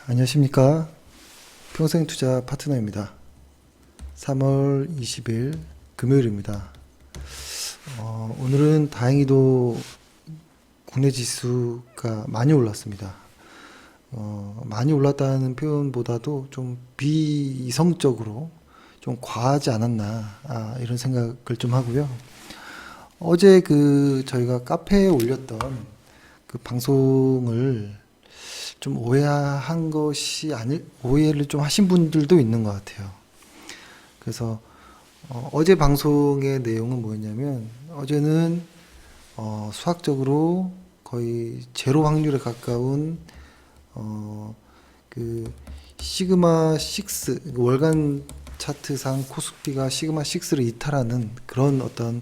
안녕하십니까. 평생투자 파트너입니다. 3월 20일 금요일입니다. 오늘은 다행히도 국내 지수가 많이 올랐습니다. 많이 올랐다는 표현보다도 좀 비이성적으로 좀 과하지 않았나, 이런 생각을 좀 하고요. 어제 저희가 카페에 올렸던 그 방송을 좀 오해한 것이 아닐, 오해를 좀 하신 분들도 있는 것 같아요. 그래서 어제 방송의 내용은 뭐였냐면, 어제는 수학적으로 거의 제로 확률에 가까운 그 시그마 6 월간 차트상 코스피가 시그마 6를 이탈하는 그런 어떤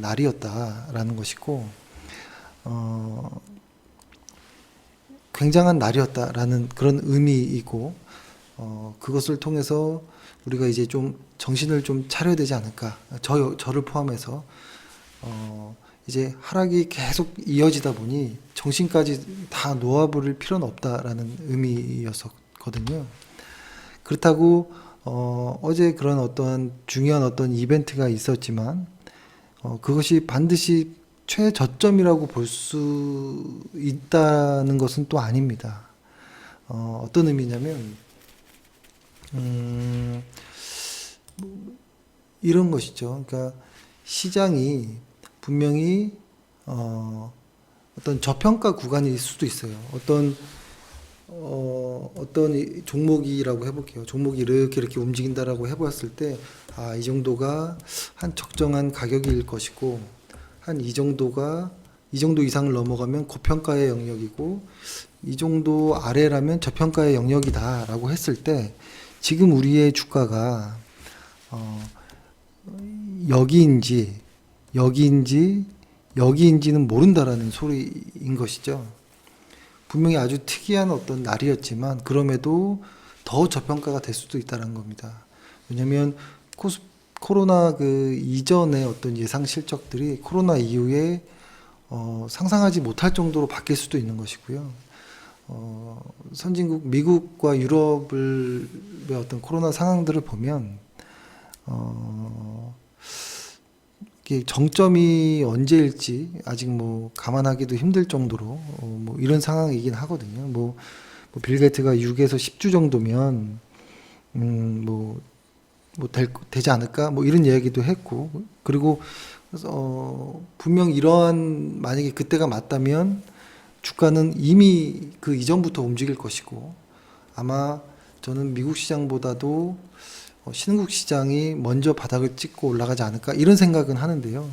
날이었다라는 것이고, 어, 굉장한 날이었다라는 그런 의미이고, 그것을 통해서 우리가 이제 좀 정신을 좀 차려야 되지 않을까. 저를 포함해서, 이제 하락이 계속 이어지다 보니 정신까지 다 놓아버릴 필요는 없다라는 의미였었거든요. 그렇다고, 어제 그런 어떤 중요한 어떤 이벤트가 있었지만, 그것이 반드시 최저점이라고 볼 수 있다는 것은 또 아닙니다. 어떤 의미냐면, 음, 이런 것이죠. 그러니까 시장이 분명히 어떤 저평가 구간일 수도 있어요. 어떤 종목이라고 해볼게요. 종목이 이렇게 움직인다라고 해보았을 때, 이 정도가 한 적정한 가격일 것이고, 한 이 정도 이상을 넘어가면 고평가의 영역이고, 이 정도 아래라면 저평가의 영역이다라고 했을 때, 지금 우리의 주가가 어, 여기인지 여기인지 여기인지는 모른다라는 소리인 것이죠. 분명히 아주 특이한 어떤 날이었지만 그럼에도 더 저평가가 될 수도 있다는 겁니다. 왜냐하면 코로나 그 이전의 어떤 예상 실적들이 코로나 이후에 상상하지 못할 정도로 바뀔 수도 있는 것이고요. 선진국 미국과 유럽의 어떤 코로나 상황들을 보면 이게 정점이 언제일지 아직 뭐 감안하기도 힘들 정도로 뭐 이런 상황이긴 하거든요. 빌 게이츠가 6에서 10주 정도면 되지 않을까? 뭐 이런 이야기도 했고, 그리고 분명 이러한 만약에 그때가 맞다면 주가는 이미 그 이전부터 움직일 것이고, 아마 저는 미국 시장보다도 신흥국 시장이 먼저 바닥을 찍고 올라가지 않을까 이런 생각은 하는데요.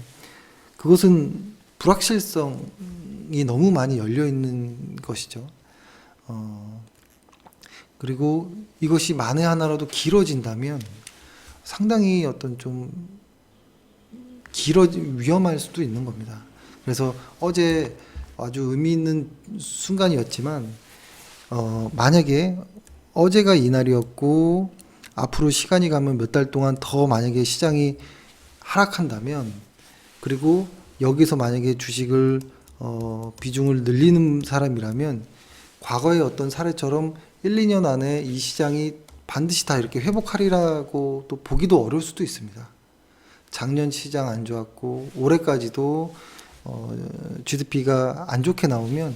그것은 불확실성이 너무 많이 열려 있는 것이죠. 그리고 이것이 만에 하나라도 길어진다면 상당히 어떤 좀 위험할 수도 있는 겁니다. 그래서 어제 아주 의미 있는 순간이었지만, 만약에 어제가 이날이었고 앞으로 시간이 가면 몇 달 동안 더 만약에 시장이 하락한다면, 그리고 여기서 만약에 주식을 비중을 늘리는 사람이라면 과거의 어떤 사례처럼 1, 2년 안에 이 시장이 반드시 다 이렇게 회복하리라고 또 보기도 어려울 수도 있습니다. 작년 시장 안 좋았고 올해까지도 GDP가 안 좋게 나오면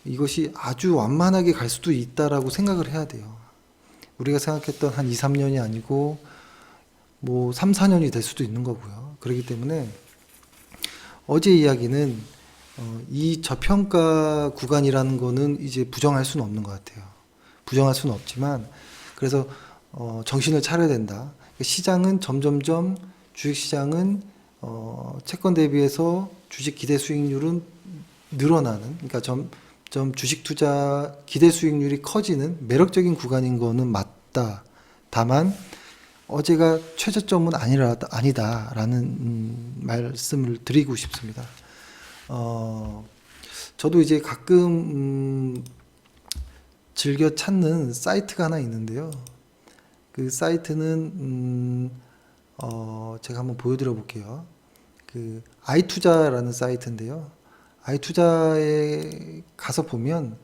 이것이 아주 완만하게 갈 수도 있다라고 생각을 해야 돼요. 우리가 생각했던 한 2, 3년이 아니고 뭐 3, 4년이 될 수도 있는 거고요. 그렇기 때문에 어제 이야기는 이 저평가 구간이라는 거는 이제 부정할 수는 없는 것 같아요. 부정할 수는 없지만, 그래서 정신을 차려야 된다. 시장은 점점점, 주식시장은 채권 대비해서 주식 기대 수익률은 늘어나는, 그러니까 점 주식 투자 기대 수익률이 커지는 매력적인 구간인 거는 맞다. 다만 어제가 최저점은 아니다라는 말씀을 드리고 싶습니다. 저도 이제 가끔 즐겨 찾는 사이트가 하나 있는데요. 그 사이트는 제가 한번 보여드려 볼게요. 그 아이투자라는 사이트인데요. 아이투자에 가서 보면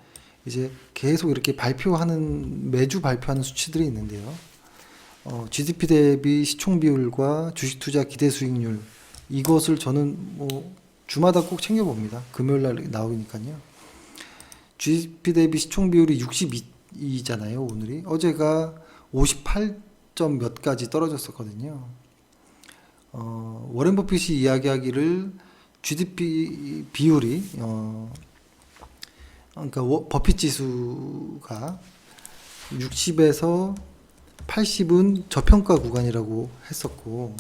이제 계속 이렇게 매주 발표하는 수치들이 있는데요. GDP 대비 시총 비율과 주식 투자 기대 수익률, 이것을 저는 뭐 주마다 꼭 챙겨봅니다. 금요일 날 나오니까요. GDP 대비 시총 비율이 62잖아요, 오늘이. 어제가 58점 몇 가지 떨어졌었거든요. 워렌 버핏이 이야기하기를 GDP 비율이, 그러니까 버핏 지수가 60에서 80은 저평가 구간이라고 했었고,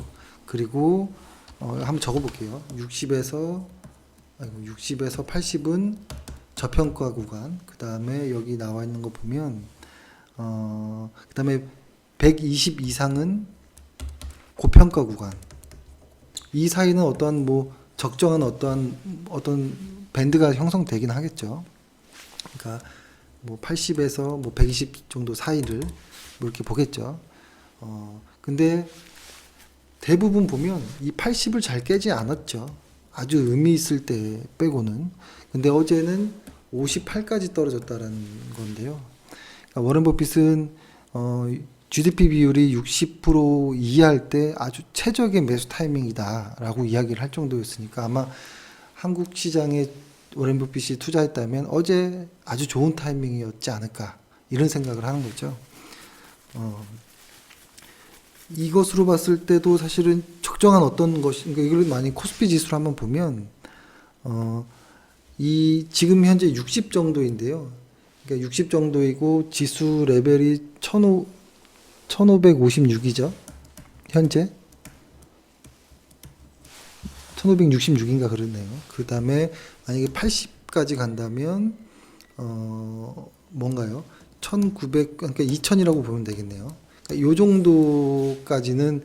그리고 한번 적어볼게요. 60에서 80은 저평가 구간. 그 다음에 여기 나와 있는 거 보면, 그 다음에 120 이상은 고평가 구간. 이 사이는 어떠한 뭐 적정한 어떤 밴드가 형성되긴 하겠죠. 그러니까 뭐 80에서 뭐 120 정도 사이를 뭐 이렇게 보겠죠. 근데 대부분 보면 이 80을 잘 깨지 않았죠. 아주 의미 있을 때 빼고는. 근데 어제는 58까지 떨어졌다라는 건데요. 그러니까 워렌 버핏은 GDP 비율이 60% 이하할 때 아주 최적의 매수 타이밍이다라고 이야기를 할 정도였으니까 아마 한국 시장에 워렌 버핏이 투자했다면 어제 아주 좋은 타이밍이었지 않을까 이런 생각을 하는 거죠. 이것으로 봤을 때도 사실은 적정한 어떤 것이, 그러니까 이걸 많이 코스피 지수로 한번 보면 이 지금 현재 60 정도인데요. 그러니까 60 정도이고 지수 레벨이 1556이죠. 현재 1566인가 그러네요. 그 다음에 만약에 80까지 간다면 뭔가요? 1900, 그러니까 2000이라고 보면 되겠네요. 그러니까 이 정도까지는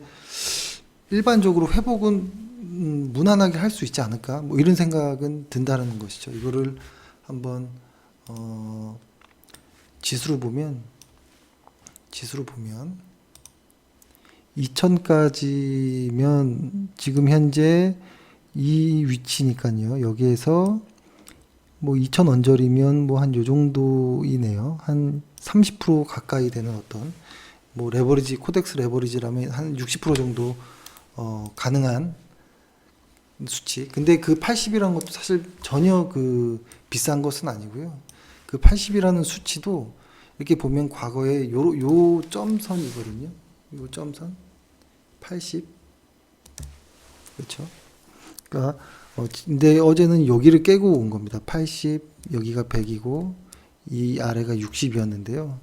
일반적으로 회복은 무난하게 할 수 있지 않을까? 뭐 이런 생각은 든다는 것이죠. 이거를 한번 지수로 보면 2000까지면 지금 현재 이 위치니까요. 여기에서 뭐 2000 언저리면 뭐 한 요 정도이네요. 한 30% 가까이 되는 어떤 뭐 레버리지, 코덱스 레버리지라면 한 60% 정도 가능한 수치. 근데 그 80이라는 것도 사실 전혀 그 비싼 것은 아니고요. 그 80이라는 수치도 이렇게 보면 과거에 요 점선이거든요. 요 점선 80. 그렇죠? 그러니까 근데 어제는 여기를 깨고 온 겁니다. 80, 여기가 100이고 이 아래가 60이었는데요.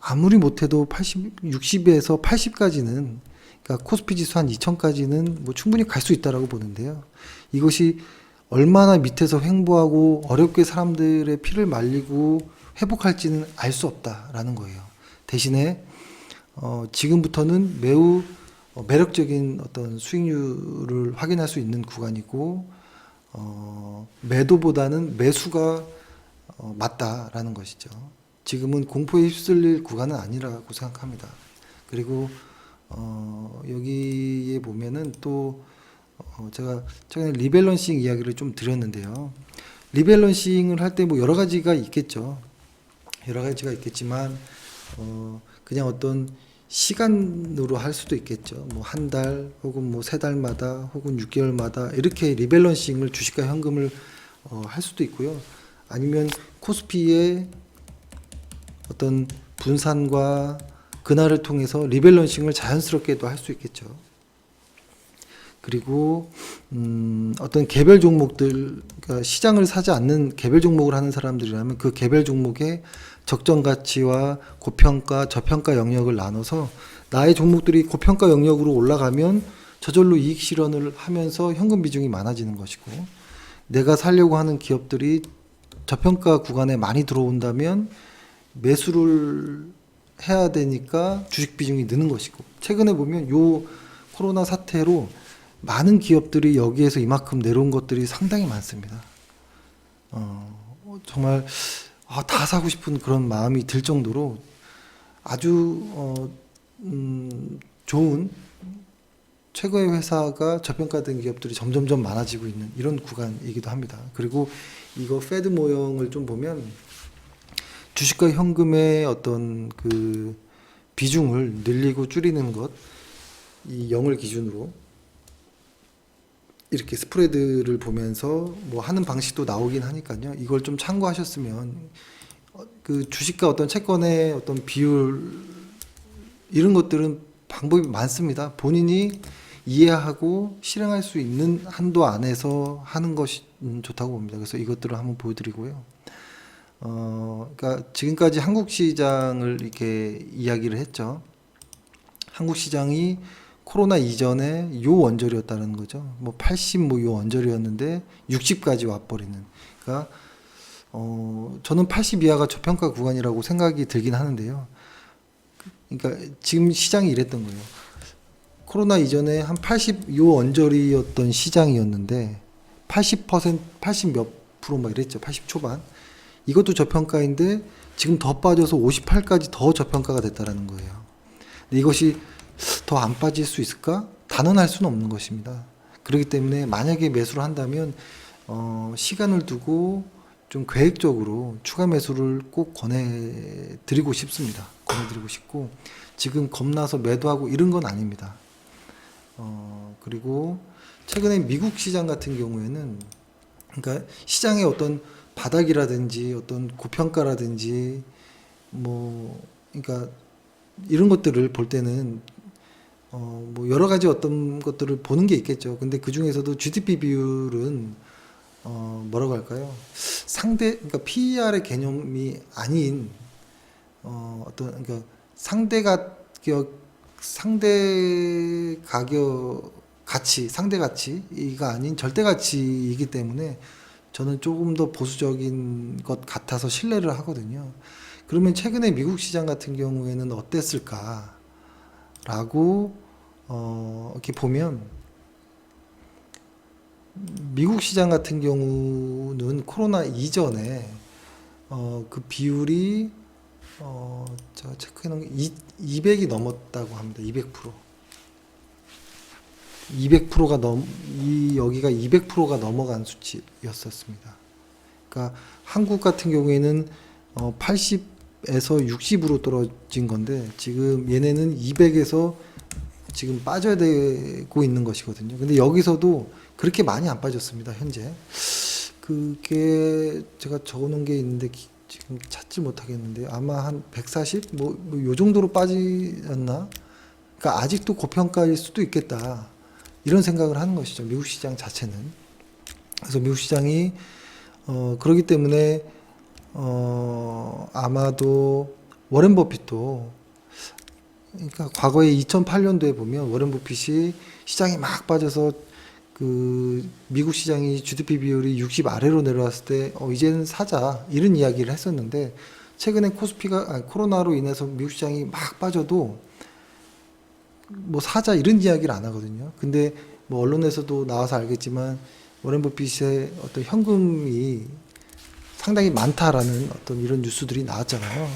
아무리 못해도 60에서 80까지는, 그러니까 코스피 지수 한 2000까지는 뭐 충분히 갈 수 있다라고 보는데요. 이것이 얼마나 밑에서 횡보하고 어렵게 사람들의 피를 말리고 회복할지는 알 수 없다라는 거예요. 대신에 지금부터는 매우 매력적인 어떤 수익률을 확인할 수 있는 구간이고 매도보다는 매수가 맞다라는 것이죠. 지금은 공포에 휩쓸릴 구간은 아니라고 생각합니다. 그리고 여기에 보면은 또 제가 최근에 리밸런싱 이야기를 좀 드렸는데요. 리밸런싱을 할 때 뭐 여러 가지가 있겠죠. 여러 가지가 있겠지만 그냥 어떤 시간으로 할 수도 있겠죠. 뭐 한 달 혹은 뭐 세 달마다 혹은 6개월마다 이렇게 리밸런싱을 주식과 현금을 할 수도 있고요. 아니면 코스피의 어떤 분산과 그날을 통해서 리밸런싱을 자연스럽게도 할 수 있겠죠. 그리고 어떤 개별 종목들, 그러니까 시장을 사지 않는 개별 종목을 하는 사람들이라면 그 개별 종목의 적정 가치와 고평가, 저평가 영역을 나눠서 나의 종목들이 고평가 영역으로 올라가면 저절로 이익 실현을 하면서 현금 비중이 많아지는 것이고, 내가 살려고 하는 기업들이 저평가 구간에 많이 들어온다면 매수를 해야 되니까 주식 비중이 느는 것이고, 최근에 보면 요 코로나 사태로 많은 기업들이 여기에서 이만큼 내려온 것들이 상당히 많습니다. 정말 다 사고 싶은 그런 마음이 들 정도로 아주 좋은 최고의 회사가 저평가된 기업들이 점점점 많아지고 있는 이런 구간이기도 합니다. 그리고 이거 페드 모형을 좀 보면 주식과 현금의 어떤 그 비중을 늘리고 줄이는 것, 이 0을 기준으로 이렇게 스프레드를 보면서 뭐 하는 방식도 나오긴 하니까요. 이걸 좀 참고하셨으면 그 주식과 어떤 채권의 어떤 비율 이런 것들은 방법이 많습니다. 본인이 이해하고 실행할 수 있는 한도 안에서 하는 것이 좋다고 봅니다. 그래서 이것들을 한번 보여드리고요. 그러니까 지금까지 한국 시장을 이렇게 이야기를 했죠. 한국 시장이 코로나 이전에 요 언저리였다는 거죠. 뭐 80 뭐 요 언저리였는데 60까지 와버리는. 그러니까 저는 80 이하가 저평가 구간이라고 생각이 들긴 하는데요. 그러니까 지금 시장이 이랬던 거예요. 코로나 이전에 한 80 요 언저리였던 시장이었는데 80%, 80 몇 프로 막 이랬죠. 80 초반. 이것도 저평가인데 지금 더 빠져서 58까지 더 저평가가 됐다라는 거예요. 근데 이것이 더 안 빠질 수 있을까? 단언할 수는 없는 것입니다. 그렇기 때문에 만약에 매수를 한다면 시간을 두고 좀 계획적으로 추가 매수를 꼭 권해드리고 싶습니다. 권해드리고 싶고 지금 겁나서 매도하고 이런 건 아닙니다. 그리고 최근에 미국 시장 같은 경우에는 그러니까 시장의 어떤 바닥이라든지 어떤 고평가라든지 뭐 그러니까 이런 것들을 볼 때는 뭐 여러 가지 어떤 것들을 보는 게 있겠죠. 근데 그 중에서도 GDP 비율은 뭐라고 할까요? 그러니까 PER의 개념이 아닌 어떤 그러니까 상대 가격 가치 상대 가치가 아닌 절대 가치이기 때문에 저는 조금 더 보수적인 것 같아서 신뢰를 하거든요. 그러면 최근에 미국 시장 같은 경우에는 어땠을까라고 이렇게 보면 미국 시장 같은 경우는 코로나 이전에 그 비율이 제가 체크해 놓은 게 200이 넘었다고 합니다. 200%. 200%가 여기가 200%가 넘어간 수치였었습니다. 그러니까 한국 같은 경우에는 80에서 60으로 떨어진 건데 지금 얘네는 200에서 지금 빠져야 되고 있는 것이거든요. 근데 여기서도 그렇게 많이 안 빠졌습니다. 현재. 그게 제가 적어놓은 게 있는데 지금 찾지 못하겠는데 아마 한 140? 뭐 요 정도로 빠지었나? 그러니까 아직도 고평가일 수도 있겠다. 이런 생각을 하는 것이죠. 미국 시장 자체는. 그래서 미국 시장이 그렇기 때문에 아마도 워렌 버핏도 그러니까 과거에 2008년도에 보면 워렌 버핏이 시장이 막 빠져서 그 미국 시장이 GDP 비율이 60 아래로 내려왔을 때 이제는 사자 이런 이야기를 했었는데 최근에 코로나로 인해서 미국 시장이 막 빠져도 뭐 사자 이런 이야기를 안 하거든요. 근데 뭐 언론에서도 나와서 알겠지만 워렌 버핏의 어떤 현금이 상당히 많다라는 어떤 이런 뉴스들이 나왔잖아요.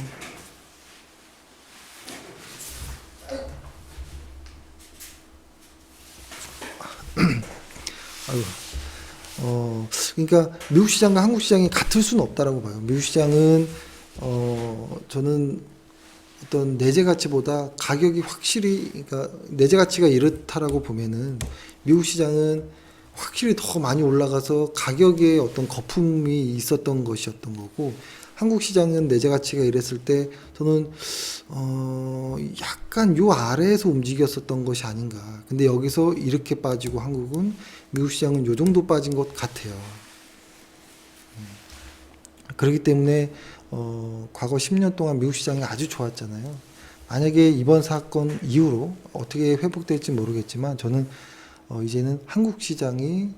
아유, 그러니까 미국 시장과 한국 시장이 같을 수는 없다라고 봐요. 미국 시장은 저는 어떤 내재 가치보다 가격이 확실히 그러니까 내재 가치가 이렇다라고 보면은 미국 시장은 확실히 더 많이 올라가서 가격에 어떤 거품이 있었던 것이었던 거고 한국 시장은 내재 가치가 이랬을 때 저는 약간 요 아래에서 움직였었던 것이 아닌가. 근데 여기서 이렇게 빠지고 한국은 미국 시장은 요 정도 빠진 것 같아요. 그렇기 때문에 과거 10년 동안 미국 시장이 아주 좋았잖아요. 만약에 이번 사건 이후로 어떻게 회복될지 모르겠지만 저는 이제는 한국 시장이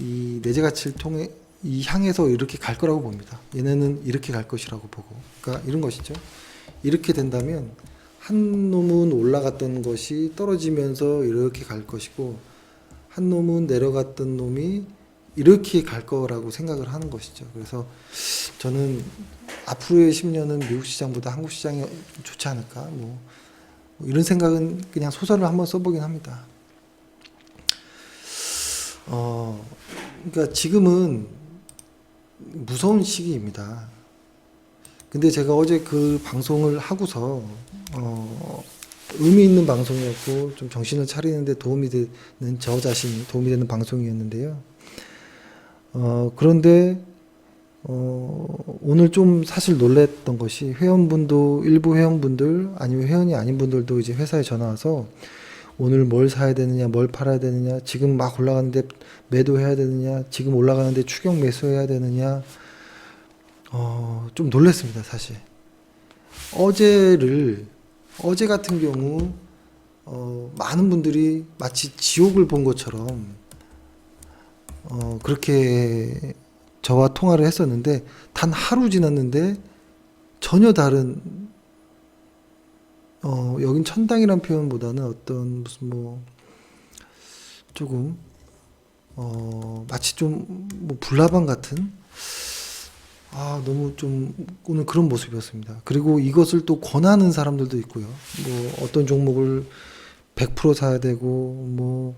이 내재 가치를 통해 이 향해서 이렇게 갈 거라고 봅니다. 얘네는 이렇게 갈 것이라고 보고. 그러니까 이런 것이죠. 이렇게 된다면 한 놈은 올라갔던 것이 떨어지면서 이렇게 갈 것이고 한 놈은 내려갔던 놈이 이렇게 갈 거라고 생각을 하는 것이죠. 그래서 저는 앞으로의 10년은 미국 시장보다 한국 시장이 좋지 않을까 뭐 이런 생각은 그냥 소설을 한번 써보긴 합니다. 그러니까 지금은 무서운 시기입니다. 근데 제가 어제 그 방송을 하고서 의미 있는 방송이었고 좀 정신을 차리는데 도움이 되는 저 자신이 도움이 되는 방송이었는데요. 그런데 오늘 좀 사실 놀랬던 것이 회원분도 일부 회원분들 아니면 회원이 아닌 분들도 이제 회사에 전화 와서 오늘 뭘 사야 되느냐, 뭘 팔아야 되느냐, 지금 막 올라가는데 매도해야 되느냐, 지금 올라가는데 추격 매수해야 되느냐, 좀 놀랬습니다, 사실. 어제 같은 경우, 많은 분들이 마치 지옥을 본 것처럼, 그렇게 저와 통화를 했었는데, 단 하루 지났는데, 전혀 다른, 여긴 천당이란 표현보다는 어떤 무슨 조금, 마치 좀 불나방 같은, 너무 좀 오늘 그런 모습이었습니다. 그리고 이것을 또 권하는 사람들도 있고요. 어떤 종목을 100% 사야 되고,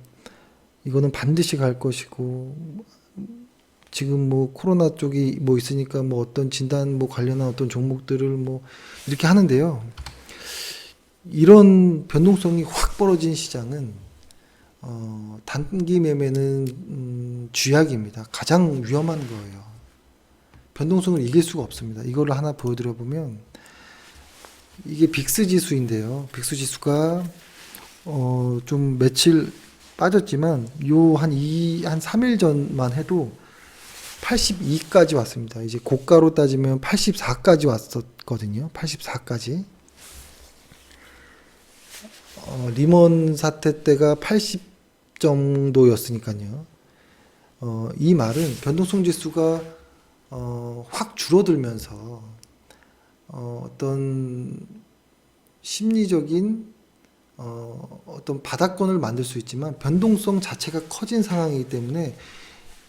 이거는 반드시 갈 것이고, 지금 코로나 쪽이 있으니까 어떤 진단 관련한 어떤 종목들을 이렇게 하는데요. 이런 변동성이 확 벌어진 시장은, 단기 매매는 쥐약입니다. 가장 위험한 거예요. 변동성을 이길 수가 없습니다. 이거를 하나 보여드려 보면 이게 빅스 지수인데요. 빅스 지수가 좀 며칠 빠졌지만 한 3일 전만 해도 82까지 왔습니다. 이제 고가로 따지면 84까지 왔었거든요. 84까지. 리먼 사태 때가 80 정도였으니까요. 이 말은 변동성 지수가 확 줄어들면서 어떤 심리적인 어떤 바닥권을 만들 수 있지만 변동성 자체가 커진 상황이기 때문에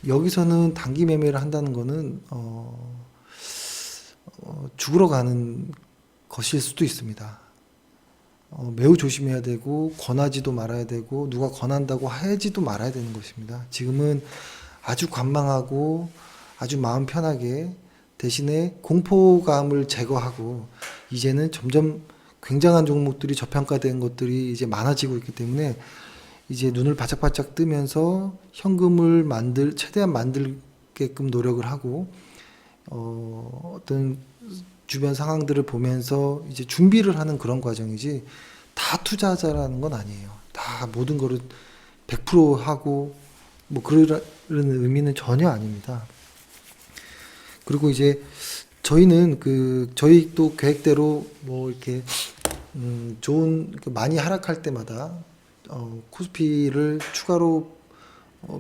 여기서는 단기 매매를 한다는 거는 죽으러 가는 것일 수도 있습니다. 매우 조심해야 되고 권하지도 말아야 되고 누가 권한다고 하지도 말아야 되는 것입니다. 지금은 아주 관망하고 아주 마음 편하게 대신에 공포감을 제거하고 이제는 점점 굉장한 종목들이 저평가된 것들이 이제 많아지고 있기 때문에 이제 눈을 바짝바짝 뜨면서 현금을 최대한 만들게끔 노력을 하고 어떤 주변 상황들을 보면서 이제 준비를 하는 그런 과정이지 다 투자자라는 건 아니에요. 다 모든 거를 100% 하고 그런 의미는 전혀 아닙니다. 그리고 이제 저희는 저희 또 계획대로 이렇게 좋은 많이 하락할 때마다 코스피를 추가로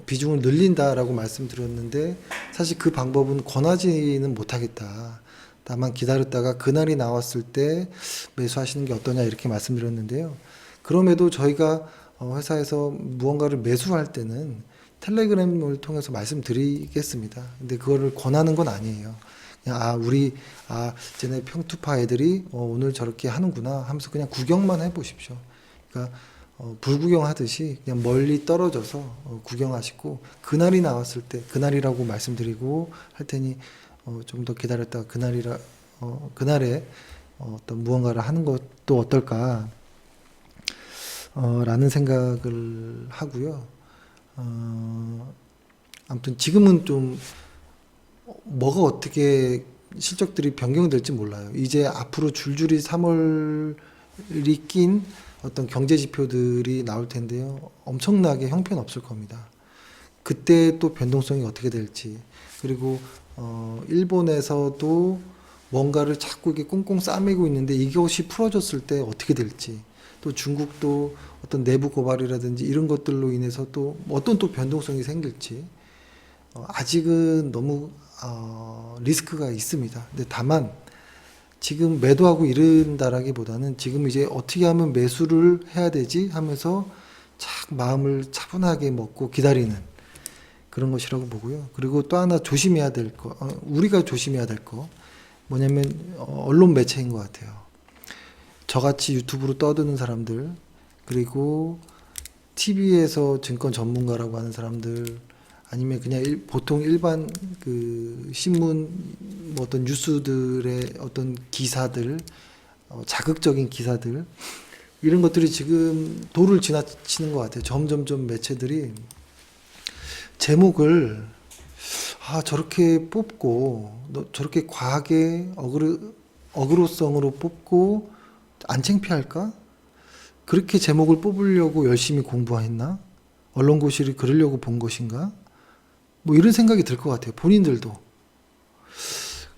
비중을 늘린다라고 말씀드렸는데 사실 그 방법은 권하지는 못하겠다. 다만 기다렸다가 그날이 나왔을 때 매수하시는 게 어떠냐 이렇게 말씀드렸는데요. 그럼에도 저희가 회사에서 무언가를 매수할 때는 텔레그램을 통해서 말씀드리겠습니다. 근데 그거를 권하는 건 아니에요. 그냥 쟤네 평투파 애들이 오늘 저렇게 하는구나 하면서 그냥 구경만 해보십시오. 그러니까 불구경하듯이 그냥 멀리 떨어져서 구경하시고 그날이 나왔을 때 그날이라고 말씀드리고 할 테니 좀 더 기다렸다가 그날에 어떤 무언가를 하는 것도 어떨까 라는 생각을 하고요. 아무튼 지금은 좀 뭐가 어떻게 실적들이 변경될지 몰라요. 이제 앞으로 줄줄이 3월이 낀 어떤 경제 지표들이 나올 텐데요. 엄청나게 형편없을 겁니다. 그때 또 변동성이 어떻게 될지 그리고 일본에서도 뭔가를 자꾸 이렇게 꽁꽁 싸매고 있는데 이것이 풀어졌을 때 어떻게 될지 또 중국도 어떤 내부 고발이라든지 이런 것들로 인해서 또 어떤 또 변동성이 생길지 아직은 너무 리스크가 있습니다. 근데 다만 지금 매도하고 이른다라기보다는 지금 이제 어떻게 하면 매수를 해야 되지 하면서 마음을 차분하게 먹고 기다리는 그런 것이라고 보고요. 그리고 또 하나 조심해야 될 거, 우리가 조심해야 될 거 뭐냐면 언론 매체인 것 같아요. 저같이 유튜브로 떠드는 사람들 그리고 TV에서 증권 전문가라고 하는 사람들 아니면 그냥 보통 일반 그 신문 뭐 어떤 뉴스들의 어떤 기사들, 자극적인 기사들 이런 것들이 지금 도를 지나치는 것 같아요. 점점점 매체들이 제목을 저렇게 뽑고 저렇게 과하게 어그로성으로 뽑고 안 창피할까? 그렇게 제목을 뽑으려고 열심히 공부했나? 언론고시를 그러려고 본 것인가? 뭐 이런 생각이 들 것 같아요. 본인들도.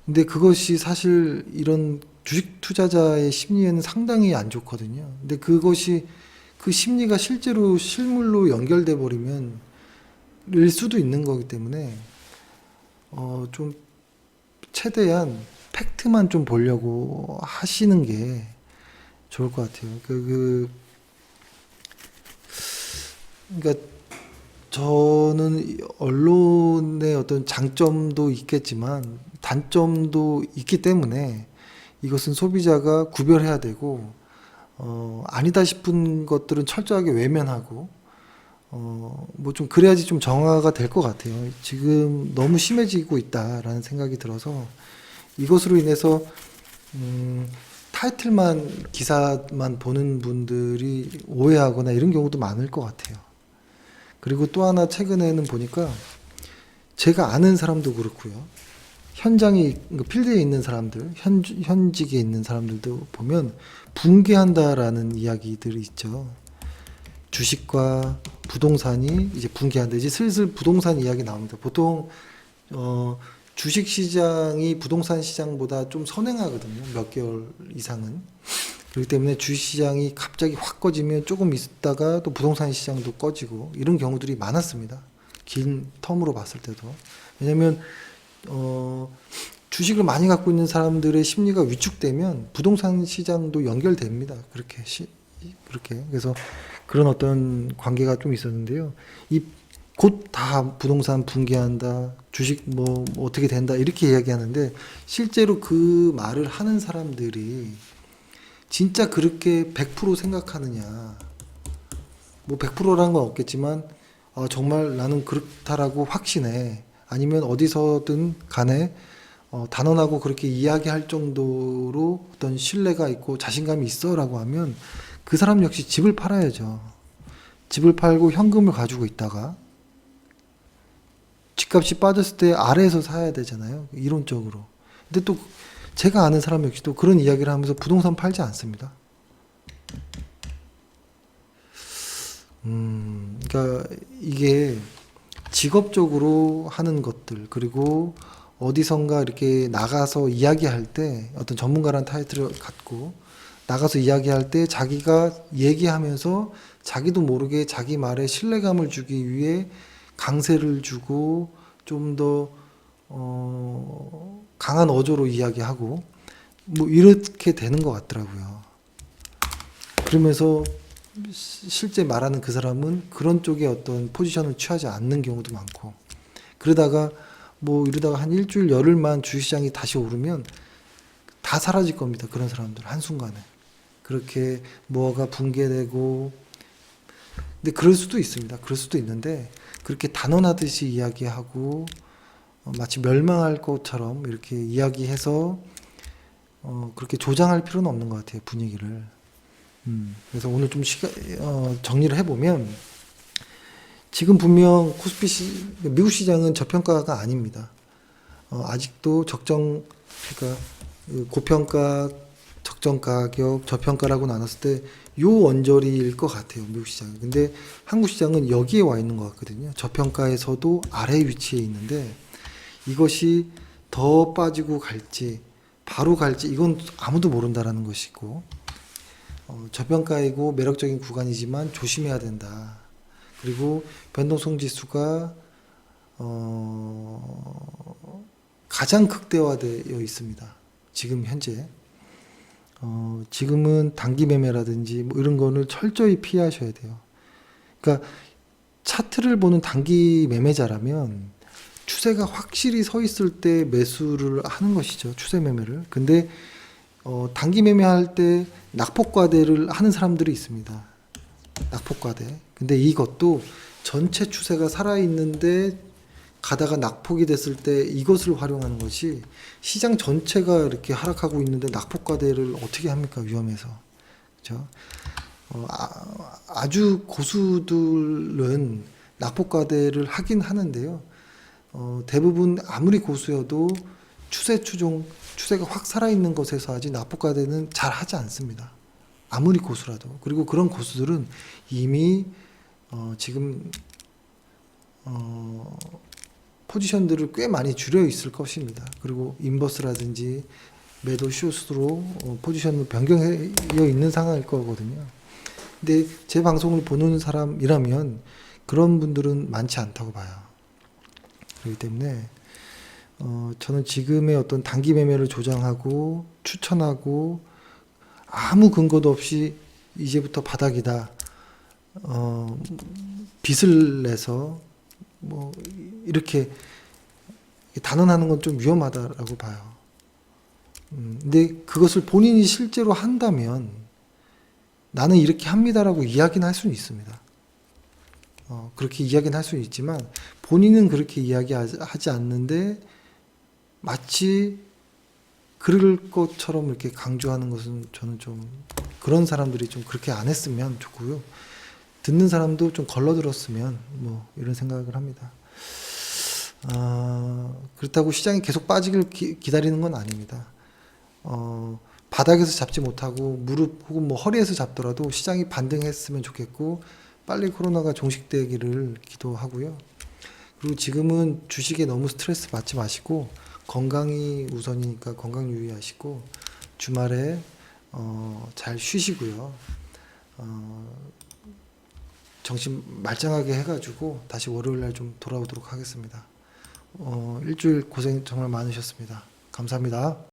근데 그것이 사실 이런 주식 투자자의 심리에는 상당히 안 좋거든요. 근데 그것이 그 심리가 실제로 실물로 연결돼 버리면 일 수도 있는 거기 때문에 좀 최대한 팩트만 좀 보려고 하시는 게 좋을 것 같아요. 그러니까 저는 언론의 어떤 장점도 있겠지만 단점도 있기 때문에 이것은 소비자가 구별해야 되고 아니다 싶은 것들은 철저하게 외면하고 뭐 좀 그래야지 좀 정화가 될 것 같아요. 지금 너무 심해지고 있다라는 생각이 들어서 이것으로 인해서 타이틀만 기사만 보는 분들이 오해하거나 이런 경우도 많을 것 같아요. 그리고 또 하나 최근에는 보니까 제가 아는 사람도 그렇고요. 현장에 필드에 있는 사람들, 현직에 있는 사람들도 보면 붕괴한다라는 이야기들이 있죠. 주식과 부동산이 이제 붕괴한다. 이제 슬슬 부동산 이야기 나옵니다. 보통 주식 시장이 부동산 시장보다 좀 선행하거든요. 몇 개월 이상은. 그렇기 때문에 주식 시장이 갑자기 확 꺼지면 조금 있다가 또 부동산 시장도 꺼지고 이런 경우들이 많았습니다. 긴 텀으로 봤을 때도. 왜냐하면 주식을 많이 갖고 있는 사람들의 심리가 위축되면 부동산 시장도 연결됩니다. 그렇게. 그래서 그런 어떤 관계가 좀 있었는데요. 곧 다 부동산 붕괴한다, 주식 뭐 어떻게 된다, 이렇게 이야기하는데, 실제로 그 말을 하는 사람들이 진짜 그렇게 100% 생각하느냐. 뭐 100%라는 건 없겠지만, 정말 나는 그렇다라고 확신해. 아니면 어디서든 간에 단언하고 그렇게 이야기할 정도로 어떤 신뢰가 있고 자신감이 있어라고 하면 그 사람 역시 집을 팔아야죠. 집을 팔고 현금을 가지고 있다가 집값이 빠졌을 때 아래에서 사야 되잖아요. 이론적으로. 근데 또 제가 아는 사람 역시 또 그런 이야기를 하면서 부동산 팔지 않습니다. 그러니까 이게 직업적으로 하는 것들, 그리고 어디선가 이렇게 나가서 이야기할 때 어떤 전문가라는 타이틀을 갖고 나가서 이야기할 때 자기가 얘기하면서 자기도 모르게 자기 말에 신뢰감을 주기 위해 강세를 주고 좀 더 강한 어조로 이야기하고 뭐 이렇게 되는 것 같더라고요. 그러면서 실제 말하는 그 사람은 그런 쪽에 어떤 포지션을 취하지 않는 경우도 많고, 이러다가 한 일주일 열흘만 주식시장이 다시 오르면 다 사라질 겁니다. 그런 사람들 한순간에 그렇게 뭐가 붕괴되고. 근데 그럴 수도 있습니다. 그럴 수도 있는데 그렇게 단언하듯이 이야기하고 마치 멸망할 것처럼 이렇게 이야기해서 그렇게 조장할 필요는 없는 것 같아요, 분위기를. 그래서 오늘 좀 정리를 해보면, 지금 분명 미국 시장은 저평가가 아닙니다. 아직도 그러니까 고평가, 적정 가격, 저평가라고 나눴을 때 요 언저리일 것 같아요, 미국 시장은. 근데 한국 시장은 여기에 와 있는 것 같거든요. 저평가에서도 아래 위치에 있는데 이것이 더 빠지고 갈지 바로 갈지 이건 아무도 모른다라는 것이고, 저평가이고 매력적인 구간이지만 조심해야 된다. 그리고 변동성 지수가 가장 극대화되어 있습니다. 지금 현재. 지금은 단기 매매라든지 뭐 이런 거를 철저히 피하셔야 돼요. 그러니까 차트를 보는 단기 매매자라면 추세가 확실히 서 있을 때 매수를 하는 것이죠. 추세 매매를. 근데 단기 매매할 때 낙폭과대를 하는 사람들이 있습니다. 낙폭과대. 근데 이것도 전체 추세가 살아있는데 가다가 낙폭이 됐을 때 이것을 활용하는 것이 시장 전체가 이렇게 하락하고 있는데 낙폭과대를 어떻게 합니까? 위험해서. 그죠? 아주 고수들은 낙폭과대를 하긴 하는데요. 대부분 아무리 고수여도 추세가 확 살아있는 것에서 하지 낙폭과대는 잘 하지 않습니다. 아무리 고수라도. 그리고 그런 고수들은 이미 지금 포지션들을 꽤 많이 줄여 있을 것입니다. 그리고 인버스라든지 매도 숏으로 포지션을 변경해 있는 상황일 거거든요. 근데 제 방송을 보는 사람이라면 그런 분들은 많지 않다고 봐요. 그렇기 때문에 저는 지금의 어떤 단기 매매를 조장하고 추천하고 아무 근거도 없이 이제부터 바닥이다. 빚을 내서 뭐 이렇게 단언하는 건 좀 위험하다라고 봐요. 근데 그것을 본인이 실제로 한다면 나는 이렇게 합니다라고 이야기는 할 수는 있습니다. 그렇게 이야기는 할 수는 있지만 본인은 그렇게 이야기하지 않는데 마치 그럴 것처럼 이렇게 강조하는 것은 저는 좀 그런 사람들이 좀 그렇게 안 했으면 좋고요. 듣는 사람도 좀 걸러들었으면 뭐 이런 생각을 합니다. 그렇다고 시장이 계속 빠지길 기다리는 건 아닙니다. 바닥에서 잡지 못하고 무릎 혹은 뭐 허리에서 잡더라도 시장이 반등했으면 좋겠고 빨리 코로나가 종식되기를 기도하고요. 그리고 지금은 주식에 너무 스트레스 받지 마시고 건강이 우선이니까 건강 유의하시고 주말에 잘 쉬시고요. 정신 말짱하게 해가지고 다시 월요일날 좀 돌아오도록 하겠습니다. 일주일 고생 정말 많으셨습니다. 감사합니다.